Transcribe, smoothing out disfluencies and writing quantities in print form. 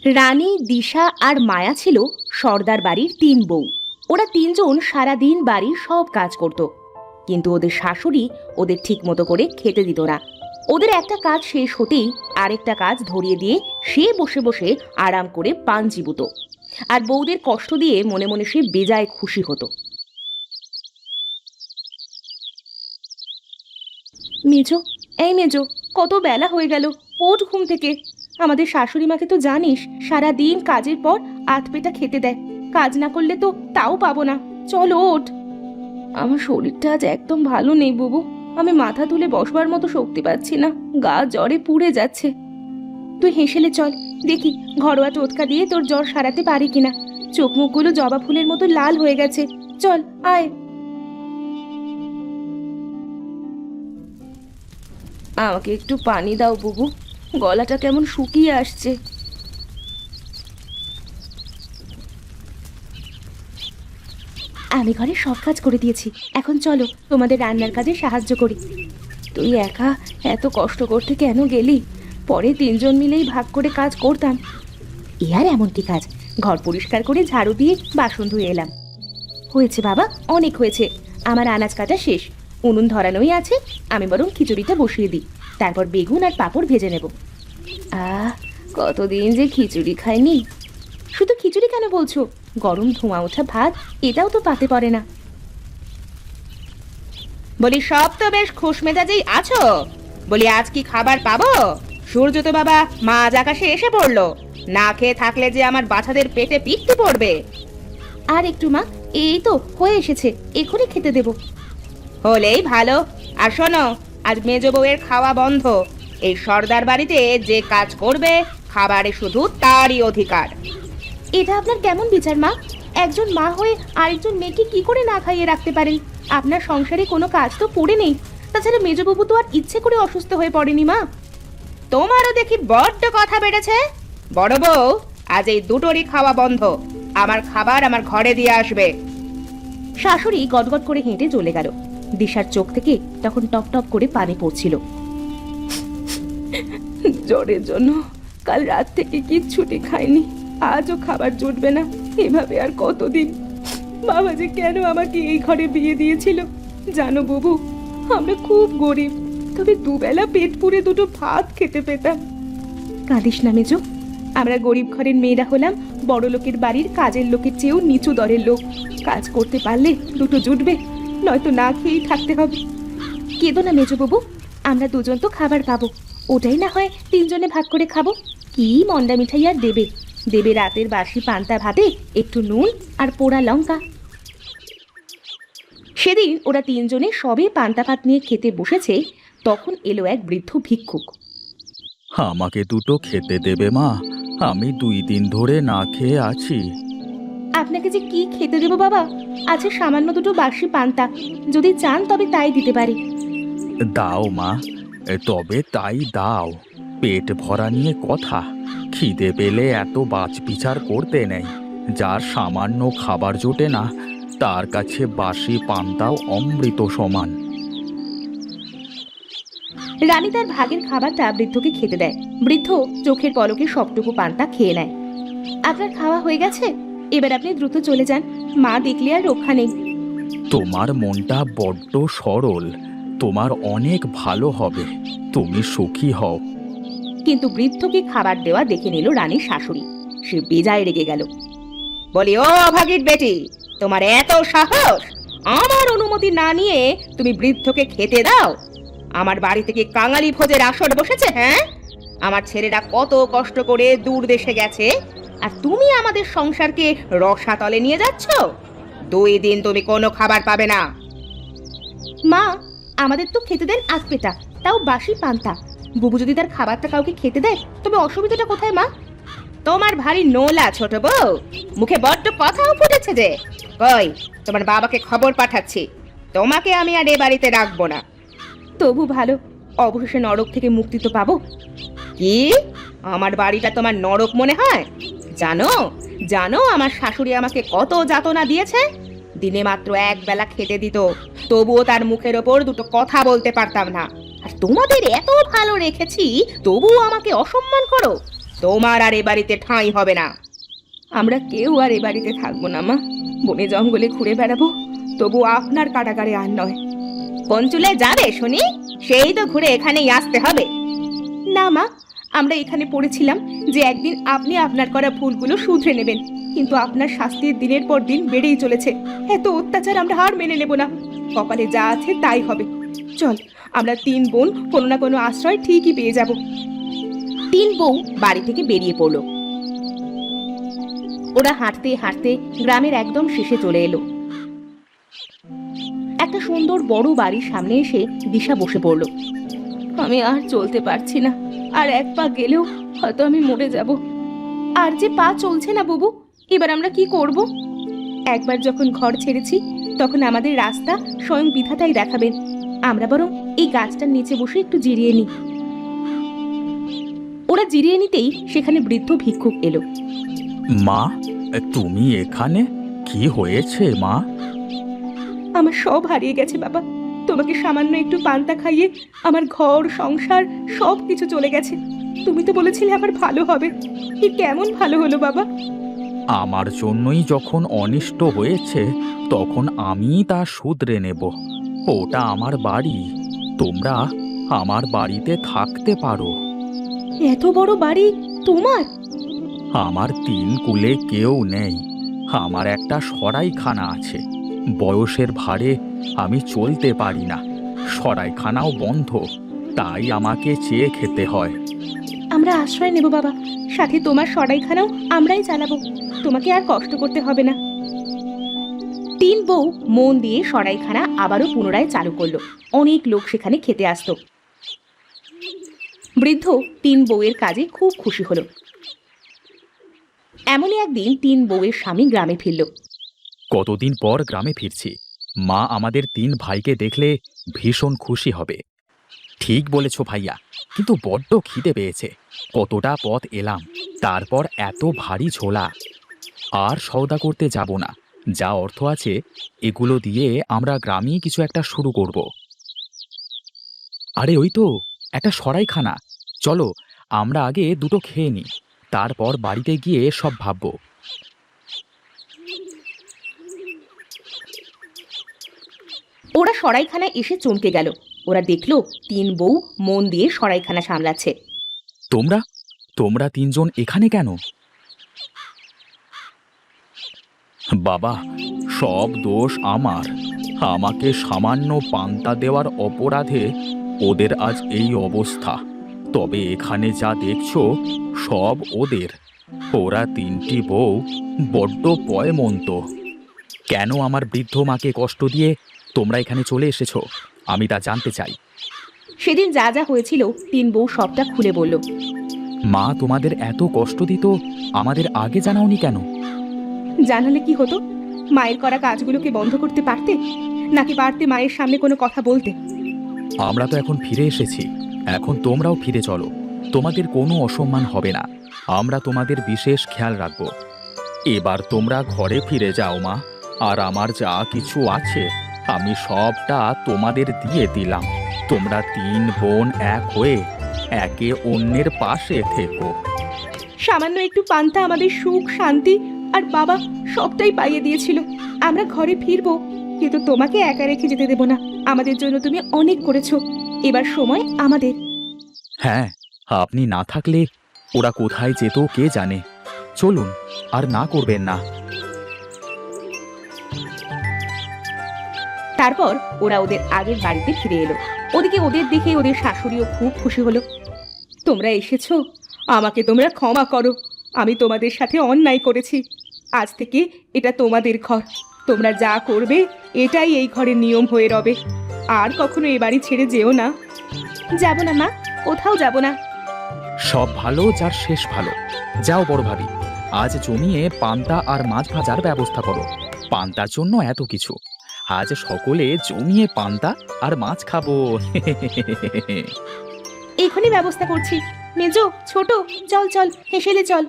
রানী, দিশা আর মায়া ছিল সর্দার বাড়ির তিন বউ। ওরা তিনজন সারাদিন বাড়ির সব কাজ করত, কিন্তু ওদের শাশুড়ি ওদের ঠিক মতো করে খেতে দিত না। ওদের একটা কাজ শেষ হতেই আরেকটা কাজ ধরিয়ে দিয়ে সে বসে বসে আরাম করে পান চিবুত, আর বউদের কষ্ট দিয়ে মনে মনে সে বেজায় খুশি হতো। মেজো, এই মেজো, কত বেলা হয়ে গেল, ওঠ ঘুম থেকে। আমাদের শাশুড়ি মাকে তো জানিস, সারা দিন কাজের পর আধ পেটা খেতে দেয়, কাজ না করলে তো তাও পাবো না। চল ওঠ। আমার শরীরটা আজ একদম ভালো নেই বুবু, আমি মাথা তুলে বসবার মতো শক্তি পাচ্ছি না, গা জ্বরে পুড়ে যাচ্ছে। তুই হেসেলে চল, দেখি ঘরোয়া টোটকা দিয়ে তোর জ্বর সারাতে পারি কিনা। চোখ মুখগুলো জবা ফুলের মতো লাল হয়ে গেছে, চল আয়। আমাকে একটু পানি দাও বুবু, গলাটা কেমন শুকিয়ে আসছে। আমি ঘরে সব কাজ করে দিয়েছি, এখন চলো তোমাদের রান্নার কাজে সাহায্য করি। তুই একা এত কষ্ট করতে কেন গেলি? পরে তিনজন মিলেই ভাগ করে কাজ করতাম। এ আর এমন কি কাজ, ঘর পরিষ্কার করে ঝাড়ু দিয়ে বাসন ধুয়ে এলাম। হয়েছে বাবা, অনেক হয়েছে। আমার আনাজ কাটা শেষ, উনুন ধরানোই আছে। আমি বরং খিচুড়িটা বসিয়ে দিই, তারপর বেগুন আর পাঁপড় ভেজে নেব। আহ, কতদিন যে খিচুড়ি খাইনি। শুধু খিচুড়ি কেন বলছো, গরম ধোঁয়া ওঠা ভাত এটাও তো পাতে পড়ে না। বলি সব তো বেশ খুশ মেজাজেই আছো, বলি আজ কি খাবার পাবো? সূর্য তো বাবা মাঝ আকাশে এসে পড়লো, না খেয়ে থাকলে যে আমার বাচ্চাদের পেটে পিত্তি পড়বে। আর একটু মা, এই তো হয়ে এসেছে, এখনই খেতে দেব। হলেই ভালো। আর শোনো, আজ মেজ বউয়ের খাওয়া বন্ধ। এই সর্দার বাড়িতে যে কাজ করবে খাবারে শুধু তারই অধিকার। এটা আপনার কেমন বিচার মা? একজন মা হয়ে আরেকজন মেয়েকে কি করে না খাইয়ে রাখতে পারেন? আপনার সংসারে কোনো কাজ তো পড়ে নেই। তাছাড়া মেজবাবু তো আর ইচ্ছে করে অসুস্থ হয়ে পড়েনি মা। তোমারও দেখি বড্ড কথা বেড়েছে। বড় বউ, আজ এই দুটোরই খাওয়া বন্ধ। আমার খাবার আমার ঘরে দিয়ে আসবে। শাশুড়ি গটগট করে হেঁটে চলে গেল। দিশার চোখ থেকে তখন টপ টপ করে পানি পড়ছিল। জ্বরের জন্য কাল রাত থেকে কিচ্ছুটি খাইনি, আজও খাবার জুটবে না। এভাবে আর কতদিন? বাবা যে কেন আমাকে এই ঘরে বিয়ে দিয়েছিল জানো বুবু? আমরা খুব গরিব, তবে দুবেলা পেট পুড়ে দুটো ভাত খেতে পেতাম। কাঁদিস না মেজো, আমরা গরিব ঘরের মেয়েরা হলাম বড় লোকের বাড়ির কাজের লোকের চেয়েও নিচু দরের লোক। কাজ করতে পারলে দুটো জুটবে, নয়তো না খেয়েই থাকতে হবে। কেঁদো না মেজো বাবু, আমরা দুজন তো খাবার পাবো, ওটাই না হয় তিনজনে ভাগ করে খাবো। কি মন্ডা মিঠাই আর দেবে? দেবে রাতের বাসি পান্তা ভাতে একটু নুন আর পোড়া লঙ্কা। সেদিন ওরা তিনজনে সবে পান্তা ভাত নিয়ে খেতে বসেছে, তখন এলো এক বৃদ্ধ ভিক্ষুক। আমাকে দুটো খেতে দেবে মা, আমি 2 দিন ধরে না খেয়ে আছি। আপনাকে যে কি খেতে দেবো বাবা? আছে সামান্য দুটো বাসি পান্তা, যদি চান তবে তাই দিতে পারি। দাও মা, তবে তাই দাও। পেট ভরা নিয়ে কথা, খিদে পেলে এত বাছবিচার করতে নেই। যার সামান্য খাবার জোটে না, তার কাছে বাসি পান্তাও অমৃত সমান। রানী তার ভাগের খাবারটা বৃদ্ধকে খেতে দেয়। বৃদ্ধ চোখের পলকে সবটুকু পান্তা খেয়ে নেয়। আপনার খাওয়া হয়ে গেছে, এবার আপনি দ্রুত চলে যান, মা দেখলে আর রক্ষা নেই। তোমার মনটা বড্ড সরল, তোমার অনেক ভালো হবে, তুমি সুখী হও। কিন্তু বৃদ্ধকে খাবার দেওয়া দেখে নিল রানীর শাশুড়ি। সে বেজায় রেগে গেল। বলি, ও ভাগীর বেটি, তোমার এত সাহস! আমার অনুমতি না নিয়ে তুমি বৃদ্ধকে খেতে দাও? আমার বাড়ি থেকে কাঙালি ভোজের আসর বসেছে, হ্যাঁ? আমার ছেলেরা কত কষ্ট করে দূর দেশে গেছে, আর তুমি আমাদের সংসারকে রসাতলে নিয়ে যাচ্ছ। 2 দিন তুমি কোনো খাবার পাবে না। মা, আমাদের তো খেতে দেন আধ পেটা, তাও বাসি পান্তা। বুবু যদি তার খাবারটা কাউকে খেতে দেয় তবে অসুবিধাটা কোথায় মা? তোমার ভারী নোলা ছোট বউ, মুখে বড্ড কথাও ফুটেছে যে। কই, তোমার বাবাকে খবর পাঠাচ্ছি, তোমাকে আমি আর এ বাড়িতে রাখবো না। তবু ভালো, অবশেষে নরক থেকে মুক্তি তো পাবো। কি, আমার বাড়িটা তোমার নরক মনে হয়? জানো জানো আমার শাশুড়ি আমাকে কত যাতনা দিয়েছে। দিনে মাত্র এক বেলা খেতে দিত, তবুও তার মুখের ওপর দুটো কথা বলতে পারতাম না। আর তোমাদের এত ভালো রেখেছি, তবুও আমাকে অসম্মান করো। তোমার আর এ বাড়িতে ঠাঁই হবে না। আমরা কেউ আর এ বাড়িতে থাকবো না মা। বনে জঙ্গলে ঘুরে বেড়াবো, তবু আপনার কারাগারে আর নয়। কোন চুলে যাবে শুনি? সেই তো ঘুরে এখানেই আসতে হবে। না মা, আমরা এখানে পড়েছিলাম যে একদিন আপনি আপনার করা ভুলগুলো শুধরে নেবেন, কিন্তু আপনার শাস্তির দিনের পর দিন বেড়েই চলেছে। এত অত্যাচার আমরা হার মেনে নেব না। কপালে যা আছে তাই হবে। চল, আমরা 3 বোন কোনো না কোনো আশ্রয় ঠিকই পেয়ে যাব। 3 বউ বাড়ি থেকে বেরিয়ে পড়লো। ওরা হাঁটতে হাঁটতে গ্রামের একদম শেষে চলে এলো। একটা সুন্দর বড় বাড়ির সামনে এসে দিশা বসে পড়ল। আমি আর চলতে পারছি না, আর এক পা গেলেও হয়তো আমি মরে যাব। আর যে পা চলছে না বুবু, এবার আমরা কি করব? একবার যখন ঘর ছেড়েছি তখন আমাদের রাস্তা স্বয়ং বিধাতাই দেখাবেন। আমরা বরং এই গাছটার নিচে বসে একটু জিরিয়ে নিই। ওরা জিরিয়ে নিতেই সেখানে বৃদ্ধ ভিক্ষুক এলো। মা, তুমি এখানে? কি হয়েছে মা? আমার সব হারিয়ে গেছে বাবা। তোমাকে সামান্য একটু পান্তা খাইয়ে আমার ঘর সংসার সব কিছু চলে গেছে। তুমি তো বলেছিলে আমার ভালো হবে, কি কেমন ভালো হলো বাবা? আমার জন্যই যখন অনিষ্ট হয়েছে তখন আমি তা শুধরে নেব। ওটা আমার বাড়ি, তোমরা আমার বাড়িতে থাকতে পারো। এত বড় বাড়ি তোমার? আমার 3 কুলে কেউ নেই। আমার একটা সরাইখানা আছে। বয়সের ভারে আমি চলতে পারি না, সরাইখানাও বন্ধ, তাই আমাকে চেয়ে খেতে হয়। আমরা আশ্রয় নেব বাবা, সাথে তোমার সরাইখানাও আমরাই চালাবো। তোমাকে আর কষ্ট করতে হবে না। 3 বউ মন দিয়ে সরাইখানা আবারও পুনরায় চালু করলো। অনেক লোক সেখানে খেতে আসতো। বৃদ্ধ 3 বউয়ের কাজে খুব খুশি হলো। এমনই একদিন 3 বউয়ের স্বামী গ্রামে ফিরল। কতদিন পর গ্রামে ফিরছি, মা আমাদের 3 ভাইকে দেখলে ভীষণ খুশি হবে। ঠিক বলেছ ভাইয়া, কিন্তু বড্ড খিদে পেয়েছে। কতটা পথ এলাম, তারপর এত ভারী ঝোলা। আর সওদা করতে যাব না, যা অর্থ আছে এগুলো দিয়ে আমরা গ্রামেই কিছু একটা শুরু করব। আরে ওই তো একটা সরাইখানা, চলো আমরা আগে দুটো খেয়ে নিই, তারপর বাড়িতে গিয়ে সব ভাববো। ওরা সরাইখানায় এসে চমকে গেল। ওরা দেখলো 3 বউ মন দিয়ে সরাইখানা সামলাচ্ছে। তোমরা তোমরা 3 জন এখানে কেন? বাবা, সব দোষ আমার। আমাকে সামান্য পান্তা দেওয়ার অপরাধে ওদের আজ এই অবস্থা। তবে এখানে যা দেখছো সব ওদের। ওরা 3টি বউ বড্ড পয়মন্ত। কেন আমার বৃদ্ধ মাকে কষ্ট দিয়ে তোমরা এখানে চলে এসেছো, আমি তা জানতে চাই। সেদিন যা যা হয়েছিল 3 বউ সবটা খুলে বলল। মা তোমাদের এত কষ্ট দিত, আমাদের আগে জানাওনি কেন? জানালে কি হতো? মায়ের করা কাজগুলোকে বন্ধ করতে পারতে, নাকি পারতে মায়ের সামনে কোনো কথা বলতে? আমরা তো এখন ফিরে এসেছি, এখন তোমরাও ফিরে চলো। তোমাদের কোনো অসম্মান হবে না, আমরা তোমাদের বিশেষ খেয়াল রাখব। এবার তোমরা ঘরে ফিরে যাও মা, আর আমার যা কিছু আছে আমি সবটা তোমাদের দিয়ে দিলাম। তোমরা 3 বোন এক হয়ে একে অন্যের পাশে থেকো। সামান্য একটু পান্তা আমাদের সুখ শান্তি আর বাবা সবটাই পাইয়ে দিয়েছিল। আমরা ঘরে ফিরবো, কিন্তু তোমাকে একা রেখে যেতে দেব না। আমাদের জন্য তুমি অনেক করেছো, এবার সময় আমাদের। হ্যাঁ, আপনি না থাকলে ওরা কোথায় যেত কে জানে। চলুন, আর না করবেন না। তারপর ওরা ওদের আগের বাড়িতে ফিরে এলো। ওদিকে ওদের দেখে ওদের শাশুড়িও খুব খুশি হলো। তোমরা এসেছো, আমাকে তোমরা ক্ষমা করো। আমি তোমাদের সাথে অন্যায় করেছি। আজ থেকে এটা তোমাদের ঘর। তোমরা যা করবে এটাই এই ঘরের নিয়ম হয়ে রবে। আর কখনো এ বাড়ি ছেড়ে যেও না। যাব না মা, কোথাও যাব না। সব ভালো যার শেষ ভালো। যাও বড় ভাবি, আজ জমিয়ে পান্তা আর মাছ ভাজার ব্যবস্থা করো। পান্তার জন্য এত কিছু, আজ সকলে জমিয়ে পান্তা আর মাছ খাবো। এখনই ব্যবস্থা করছি। মেজো, ছোট, চল চল, হেসেলে চল।